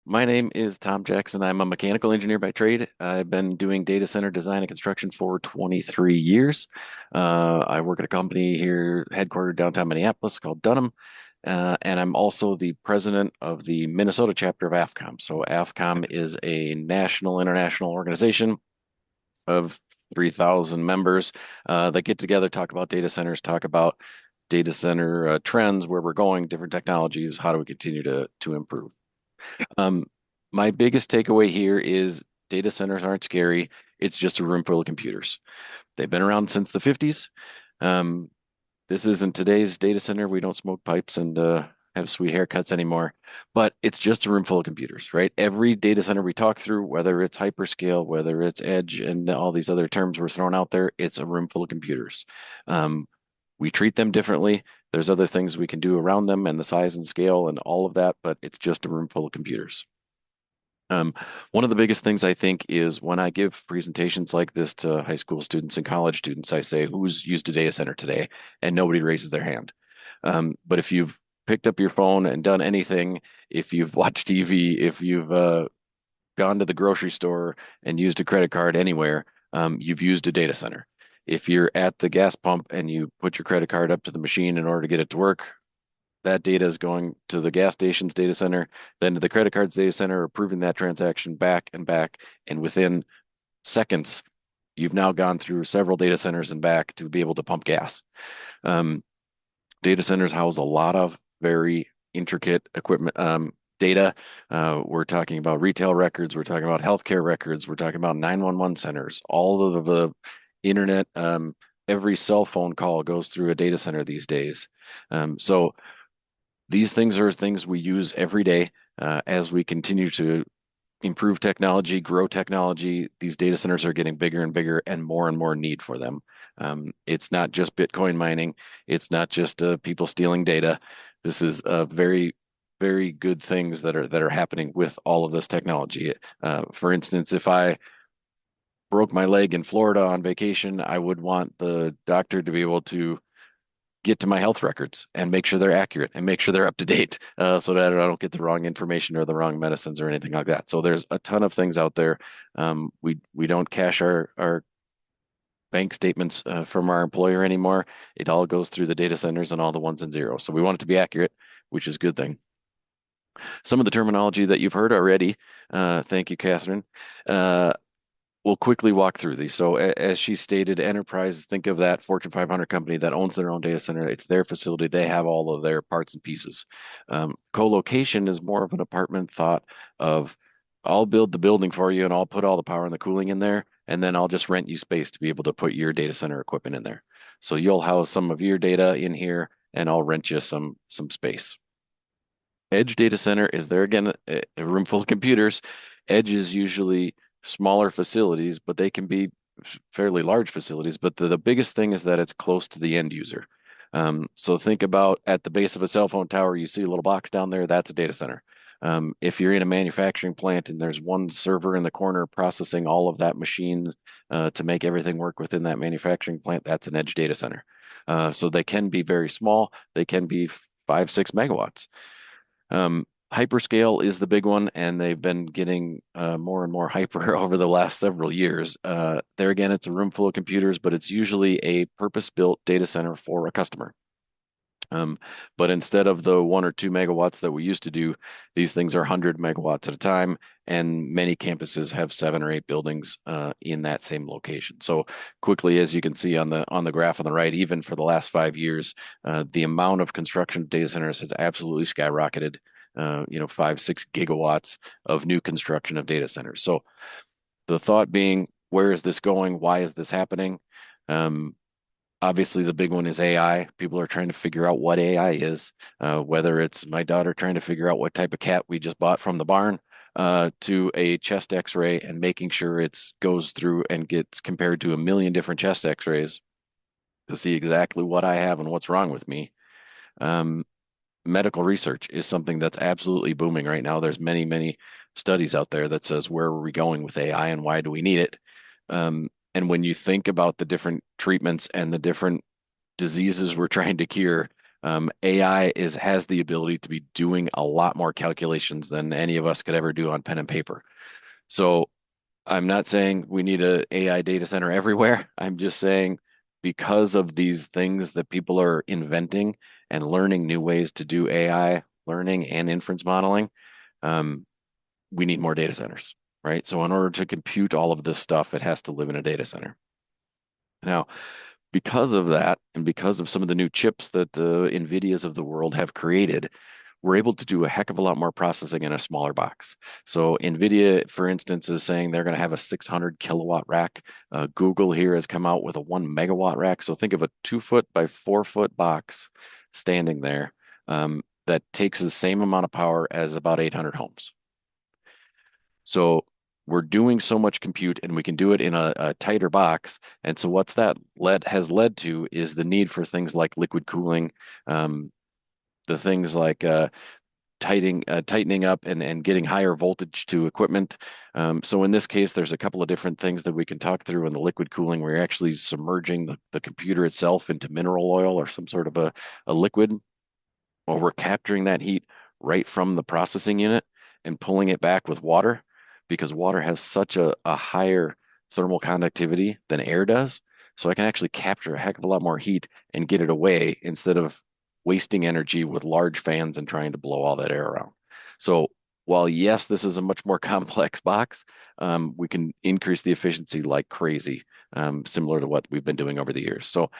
My name is Tom Jackson. I'm a mechanical engineer by trade. I've been doing data center design and construction for 23 years. I work at a company here headquartered downtown Minneapolis called Dunham. And I'm also the president of the Minnesota chapter of AFCOM. So AFCOM is a national international organization of 3,000 members that get together, talk about data centers, talk about data center trends, where we're going, different technologies, how do we continue to improve. Um, my biggest takeaway here is data centers aren't scary. It's just a room full of computers. They've been around since the 50s. Um, this isn't today's data center. We don't smoke pipes and have sweet haircuts anymore, but it's just a room full of computers, right? Every data center we talk through, whether it's hyperscale, whether it's edge, and all these other terms we're throwing out there, it's a room full of computers. Um, we treat them differently. There's other things we can do around them and the size and scale and all of that, but it's just a room full of computers. Um, One of the biggest things I think is when I give presentations like this to high school students and college students, I say, who's used a data center today? And nobody raises their hand. But if you've picked up your phone and done anything, if you've watched TV, if you've gone to the grocery store and used a credit card anywhere, you've used a data center. If you're at the gas pump and you put your credit card up to the machine in order to get it to work, that data is going to the gas station's data center, then to the credit card's data center, approving that transaction back and back. And within seconds, you've now gone through several data centers and back to be able to pump gas. Um, Data centers house a lot of very intricate equipment, data. We're talking about retail records. We're talking about healthcare records. We're talking about 911 centers. All of the internet, every cell phone call goes through a data center these days. So these things are things we use every day as we continue to improve technology, grow technology. These data centers are getting bigger and bigger and more need for them. It's not just Bitcoin mining. It's not just people stealing data. This is very, very good things that are happening with all of this technology. For instance, if I broke my leg in Florida on vacation, I would want the doctor to be able to get to my health records and make sure they're accurate and make sure they're up to date so that I don't get the wrong information or the wrong medicines or anything like that. So there's a ton of things out there. We don't cash our bank statements from our employer anymore. It all goes through the data centers and all the ones and zeros. So we want it to be accurate, which is a good thing. Some of the terminology that you've heard already, thank you, Catherine, uh, we'll quickly walk through these. So as she stated, enterprise, think of that Fortune 500 company that owns their own data center. It's their facility. They have all of their parts and pieces. Co-location is more of an apartment thought of I'll build the building for you and I'll put all the power and the cooling in there, and then I'll just rent you space to be able to put your data center equipment in there. So you'll house some of your data in here and I'll rent you some space. Edge data center is there again, a room full of computers. Edge is usually smaller facilities, but they can be fairly large facilities. But the biggest thing is that it's close to the end user. So think about at the base of a cell phone tower, you see a little box down there, that's a data center. If you're in a manufacturing plant and there's one server in the corner processing all of that machine to make everything work within that manufacturing plant, that's an edge data center. So they can be very small. They can be 5, 6 megawatts. Hyperscale is the big one, and they've been getting more and more hyper over the last several years. There again, it's a room full of computers, but it's usually a purpose-built data center for a customer. Um, but instead of the 1 or 2 megawatts that we used to do, these things are 100 megawatts at a time, and many campuses have 7 or 8 buildings in that same location. So quickly, as you can see on the graph on the right, even for the last 5 years, the amount of construction of data centers has absolutely skyrocketed. 5, 6 gigawatts of new construction of data centers. So the thought being, where is this going? Why is this happening? Um, Obviously, the big one is AI. People are trying to figure out what AI is, whether it's my daughter trying to figure out what type of cat we just bought from the barn, to a chest X-ray and making sure it goes through and gets compared to a million different chest X-rays to see exactly what I have and what's wrong with me. Um, Medical research is something that's absolutely booming right now. There's many, many studies out there that says where are we going with AI and why do we need it? And when you think about the different treatments and the different diseases we're trying to cure, AI has the ability to be doing a lot more calculations than any of us could ever do on pen and paper. So I'm not saying we need a AI data center everywhere. I'm just saying because of these things that people are inventing and learning new ways to do AI learning and inference modeling, um, we need more data centers, right? So in order to compute all of this stuff, it has to live in a data center. Now, because of that, and because of some of the new chips that the NVIDIAs of the world have created, we're able to do a heck of a lot more processing in a smaller box. So NVIDIA, for instance, is saying they're going to have a 600 kilowatt rack. Google here has come out with a 1 megawatt rack. So think of a 2 foot by 4 foot box standing there that takes the same amount of power as about 800 homes. So we're doing so much compute and we can do it in a tighter box. And so what's that led to is the need for things like liquid cooling, um, the things like tightening up and getting higher voltage to equipment. So in this case, there's a couple of different things that we can talk through in the liquid cooling. Where you're actually submerging the computer itself into mineral oil or some sort of a liquid, or we're capturing that heat right from the processing unit and pulling it back with water because water has such a higher thermal conductivity than air does. So I can actually capture a heck of a lot more heat and get it away instead of wasting energy with large fans and trying to blow all that air around. So while yes, this is a much more complex box, we can increase the efficiency like crazy, similar to what we've been doing over the years. So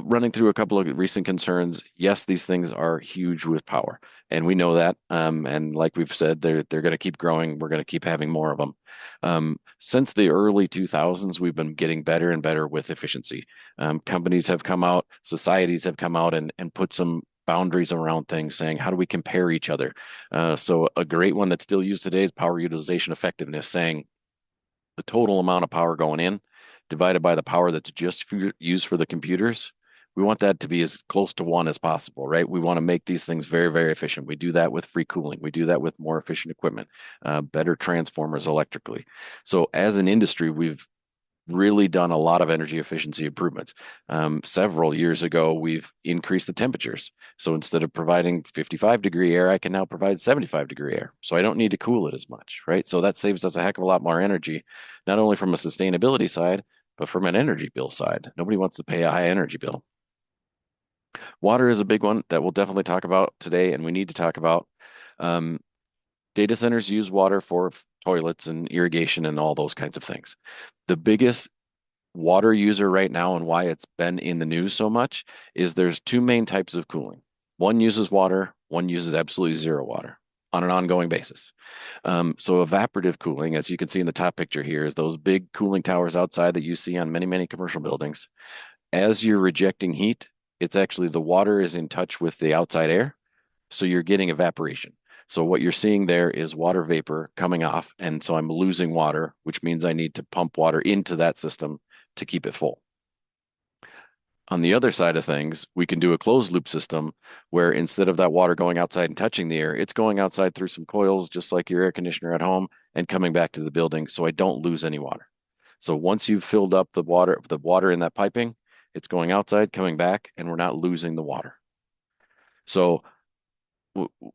running through a couple of recent concerns, yes, these things are huge with power, and we know that. And like we've said, they're going to keep growing. We're going to keep having more of them. Since the early 2000s, we've been getting better and better with efficiency. Companies have come out, societies have come out and put some boundaries around things, saying how do we compare each other? So a great one that's still used today is power utilization effectiveness, saying the total amount of power going in divided by the power that's just used for the computers. We want that to be as close to one as possible, right? We want to make these things very, very efficient. We do that with free cooling. We do that with more efficient equipment, better transformers electrically. So as an industry, we've really done a lot of energy efficiency improvements. Several years ago, we've increased the temperatures. So instead of providing 55-degree air, I can now provide 75-degree air. So I don't need to cool it as much, right? So that saves us a heck of a lot more energy, not only from a sustainability side, but from an energy bill side. Nobody wants to pay a high energy bill. Water is a big one that we'll definitely talk about today, and we need to talk about. Um, Data centers use water for toilets and irrigation and all those kinds of things. The biggest water user right now and why it's been in the news so much is there's two main types of cooling. One uses water, one uses absolutely zero water on an ongoing basis. So evaporative cooling, as you can see in the top picture here, is those big cooling towers outside that you see on many, many commercial buildings. As you're rejecting heat, it's actually the water is in touch with the outside air, so you're getting evaporation. So what you're seeing there is water vapor coming off, and so I'm losing water, which means I need to pump water into that system to keep it full. On the other side of things, we can do a closed loop system where instead of that water going outside and touching the air, it's going outside through some coils, just like your air conditioner at home, and coming back to the building so I don't lose any water. So once you've filled up the water in that piping, it's going outside, coming back, and we're not losing the water. So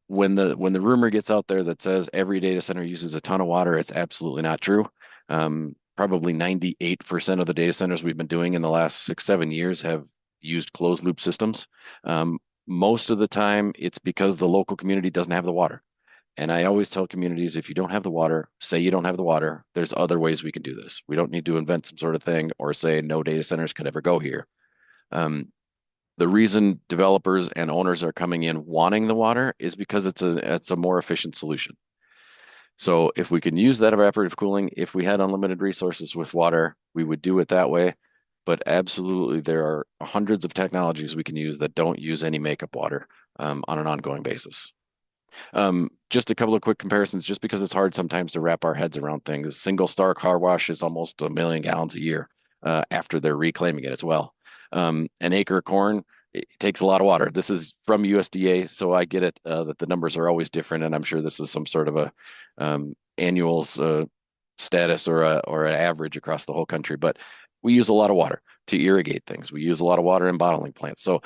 when the rumor gets out there that says every data center uses a ton of water, it's absolutely not true. Probably 98% of the data centers we've been doing in the last 6, 7 years have used closed loop systems. Most of the time, it's because the local community doesn't have the water. And I always tell communities, if you don't have the water, say you don't have the water. There's other ways we can do this. We don't need to invent some sort of thing or say no data centers can ever go here. Um, the reason developers and owners are coming in wanting the water is because it's a more efficient solution. So if we can use that evaporative cooling, if we had unlimited resources with water, we would do it that way. But absolutely, there are hundreds of technologies we can use that don't use any makeup water on an ongoing basis. Just a couple of quick comparisons, just because it's hard sometimes to wrap our heads around things. Single star car wash is almost 1 million gallons a year after they're reclaiming it as well. An acre of corn, it takes a lot of water. This is from USDA, so I get it that the numbers are always different, and I'm sure this is some sort of a annuals status or an average across the whole country, but we use a lot of water to irrigate things. We use a lot of water in bottling plants. So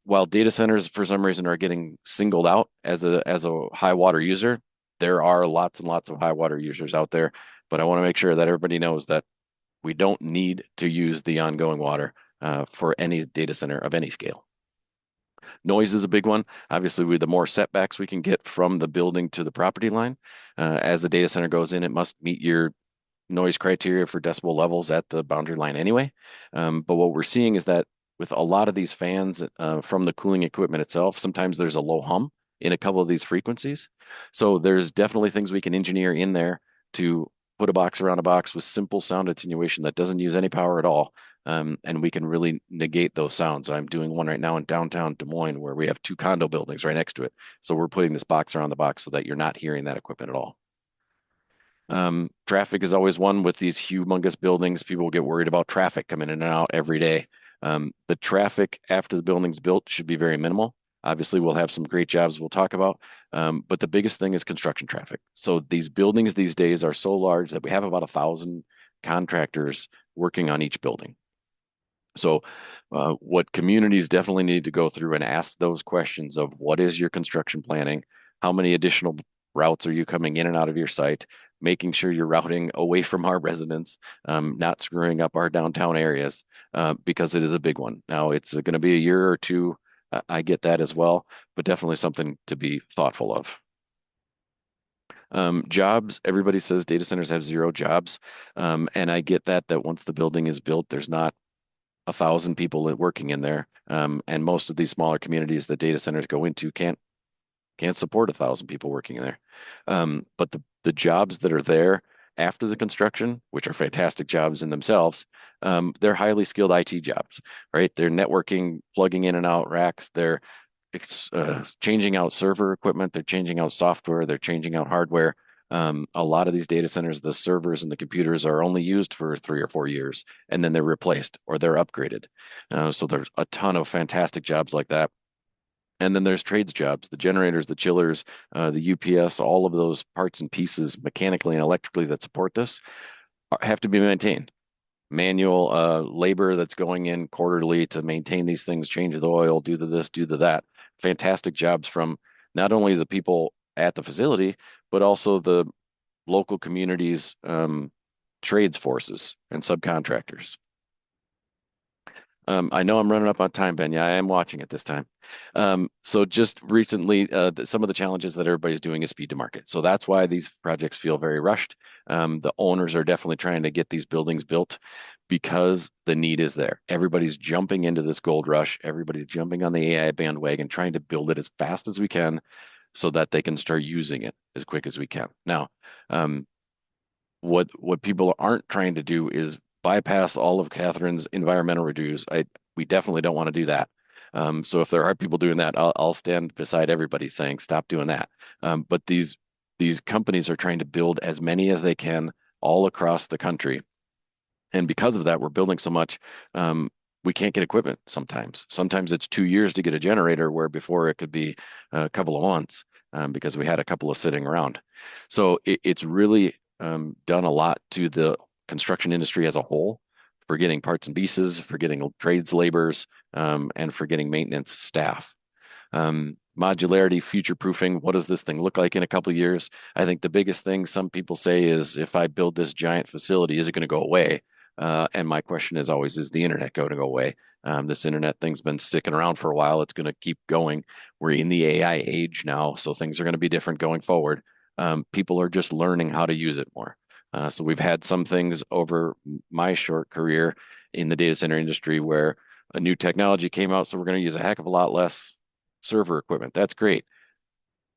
while data centers for some reason are getting singled out as a high water user, there are lots and lots of high water users out there. But I want to make sure that everybody knows that we don't need to use the ongoing water for any data center of any scale. Noise is a big one. Obviously, with the more setbacks we can get from the building to the property line, as the data center goes in, it must meet your noise criteria for decibel levels at the boundary line anyway. But what we're seeing is that with a lot of these fans from the cooling equipment itself, sometimes there's a low hum in a couple of these frequencies. So there's definitely things we can engineer in there to put a box around a box with simple sound attenuation that doesn't use any power at all. And we can really negate those sounds. I'm doing one right now in downtown Des Moines where we have two condo buildings right next to it. So we're putting this box around the box so that you're not hearing that equipment at all. Traffic is always one with these humongous buildings. People get worried about traffic coming in and out every day. The traffic after the building's built should be very minimal. Obviously, we'll have some great jobs we'll talk about. But the biggest thing is construction traffic. So these buildings these days are so large that we have about 1,000 contractors working on each building. So, what communities definitely need to go through and ask those questions of what is your construction planning? How many additional routes are you coming in and out of your site? Making sure you're routing away from our residents, not screwing up our downtown areas, because it is a big one. Now, it's going to be a year or two. I get that as well, but definitely something to be thoughtful of. Jobs, everybody says data centers have zero jobs. And I get that once the building is built, there's not 1,000 people working in there. And most of these smaller communities that data centers go into can't support 1,000 people working in there. But the jobs that are there after the construction, which are fantastic jobs in themselves, they're highly skilled IT jobs, right? They're networking, plugging in and out racks. They're changing out server equipment. They're changing out software. They're changing out hardware. A lot of these data centers, the servers and the computers are only used for 3 or 4 years, and then they're replaced or they're upgraded. So there's a ton of fantastic jobs like that. And then there's trades jobs, the generators, the chillers, the UPS, all of those parts and pieces mechanically and electrically that support this have to be maintained. Manual labor that's going in quarterly to maintain these things, change the oil, do the this, do the that. Fantastic jobs from not only the people at the facility, but also the local communities, trades forces and subcontractors. I know I'm running up on time, Ben. Yeah, I am watching it this time. So just recently, some of the challenges that everybody's doing is speed to market. So that's why these projects feel very rushed. The owners are definitely trying to get these buildings built because the need is there. Everybody's jumping into this gold rush. Everybody's jumping on the AI bandwagon, trying to build it as fast as we can so that they can start using it as quick as we can. Now, what people aren't trying to do is bypass all of Catherine's environmental reviews. We definitely don't want to do that. So if there are people doing that, I'll stand beside everybody saying stop doing that. But these companies are trying to build as many as they can all across the country, and because of that, we're building so much. We can't get equipment sometimes. Sometimes it's 2 years to get a generator, where before it could be a couple of months because we had a couple of sitting around. So it's really done a lot to the construction industry as a whole for getting parts and pieces, for getting trades laborers, and for getting maintenance staff. Modularity, future proofing. What does this thing look like in a couple of years? I think the biggest thing some people say is, if I build this giant facility, is it going to go away? And my question is always, is the internet going to go away? This internet thing's been sticking around for a while. It's going to keep going. We're in the AI age now, so things are going to be different going forward. People are just learning how to use it more. So we've had some things over my short career in the data center industry where a new technology came out, so we're going to use a heck of a lot less server equipment. That's great.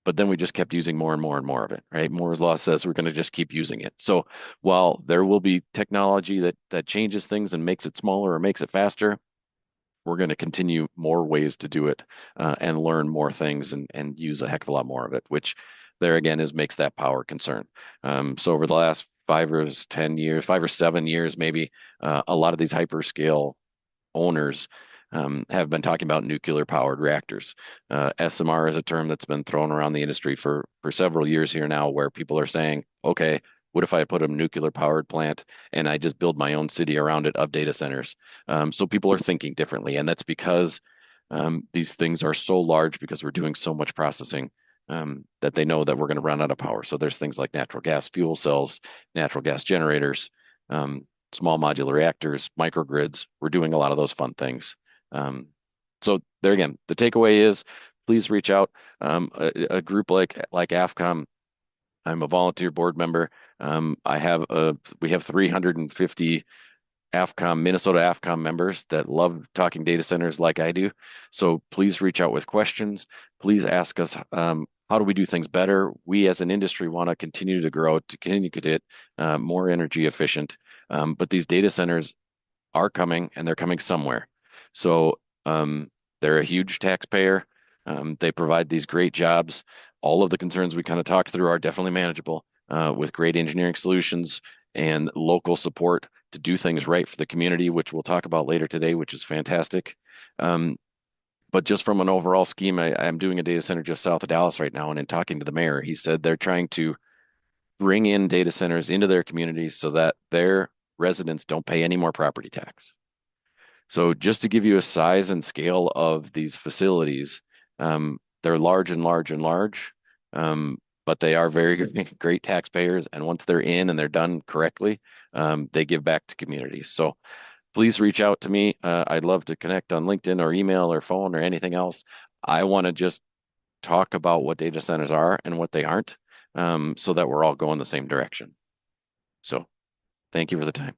But then we just kept using more and more and more of it, right? Moore's law says we're going to just keep using it. So while there will be technology that changes things and makes it smaller or makes it faster, we're going to continue more ways to do it and learn more things and use a heck of a lot more of it, which there again makes that power concern. So over the last 5 or 10 years, 5 or 7 years, maybe a lot of these hyperscale owners have been talking about nuclear powered reactors. SMR is a term that's been thrown around the industry for several years here now, where people are saying, okay, What if I put a nuclear powered plant and I just build my own city around it of data centers? So people are thinking differently, and that's because these things are so large because we're doing so much processing that they know that we're going to run out of power. So there's things like natural gas fuel cells, natural gas generators, small modular reactors, microgrids. We're doing a lot of those fun things. So there again, the takeaway is please reach out. A group like AFCOM, I'm a volunteer board member. We have 350 Minnesota AFCOM members that love talking data centers like I do. So please reach out with questions. Please ask us, how do we do things better? We as an industry want to continue to grow, to continue to get more energy efficient. But these data centers are coming and they're coming somewhere. So they're a huge taxpayer. They provide these great jobs. All of the concerns we kind of talked through are definitely manageable with great engineering solutions and local support to do things right for the community, which we'll talk about later today, which is fantastic. Um, but just from an overall scheme, I'm doing a data center just south of Dallas right now, and in talking to the mayor, he said they're trying to bring in data centers into their communities so that their residents don't pay any more property tax. So just to give you a size and scale of these facilities, they're large and large and large, but they are very great taxpayers. And once they're in and they're done correctly, they give back to communities. So please reach out to me. I'd love to connect on LinkedIn or email or phone or anything else. I want to just talk about what data centers are and what they aren't, so that we're all going the same direction. So thank you for the time.